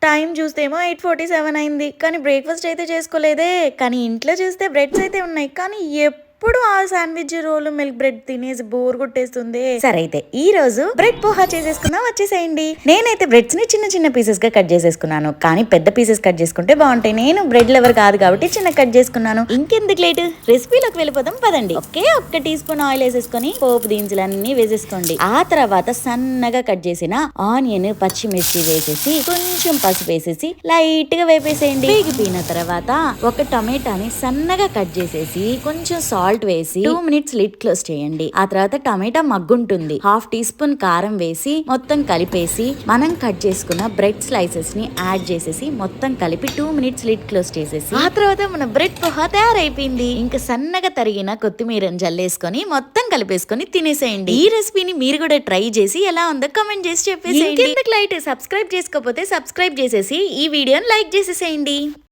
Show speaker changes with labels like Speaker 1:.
Speaker 1: Time చూస్తేమో 8:47 అయింది. కానీ breakfast అయితే చేసుకోలేదే. కానీ ఇంట్లో చూస్తే బ్రెడ్స్ అయితే ఉన్నాయి. కానీ ఎప్పుడు ఆ శాండ్విచ్ రోల్ మిల్క్ బ్రెడ్ తినేసి బోర్ కొట్టేస్తుంది. సరే అయితే ఈ రోజు బ్రెడ్ పోహా చేసేసుకుందాం, వచ్చేసేయండి. నేనైతే బ్రెడ్స్ ని చిన్న చిన్న పీసెస్ గా కట్ చేసేసుకున్నాను. కానీ పెద్ద పీసెస్ కట్ చేసుకుంటే బాగుంటాయి. నేను బ్రెడ్ లవర్ కాదు కాబట్టి చిన్న కట్ చేసుకున్నాను. ఇంకెందుకు లేట్, రెసిపీలోకి వెళ్ళిపోదాం పదండి. ఒక్క టీ స్పూన్ ఆయిల్ వేసేసుకొని పోపు దినుసులన్నీ వేసేసుకోండి. ఆ తర్వాత సన్నగా కట్ చేసిన ఆనియన్, పచ్చిమిర్చి వేసేసి కొంచెం పసుపు వేసేసి లైట్ గా వేపేసేయండి. వేగిపోయిన తర్వాత ఒక టమాటాని సన్నగా కట్ చేసేసి కొంచెం సాల్ట్ వేసి 2 మినిట్స్ లిడ్ క్లోజ్ చేయండి. ఆ తర్వాత టమాటా మగ్గుంటుంది. 1/2 టీ స్పూన్ కారం వేసి మొత్తం కలిపేసి మనం కట్ చేసుకున్న బ్రెడ్ స్లైసెస్ ని యాడ్ చేసేసి మొత్తం కలిపి 2 మినిట్స్ లిడ్ క్లోజ్ చేసేసి ఆ తర్వాత మన బ్రెడ్ పోహా తయారైపోయింది. ఇంకా సన్నగా తరిగిన కొత్తిమీరని జల్లేసుకొని మొత్తం కలిపేసుకొని తినేసేయండి. ఈ రెసిపీని మీరు కూడా ట్రై చేసి ఎలా ఉందో కామెంట్ చేసి చెప్పేసేయండి. సబ్స్క్రైబ్ చేసుకోకపోతే సబ్స్క్రైబ్ చేసేసి ఈ వీడియోని లైక్ చేసేసేయండి.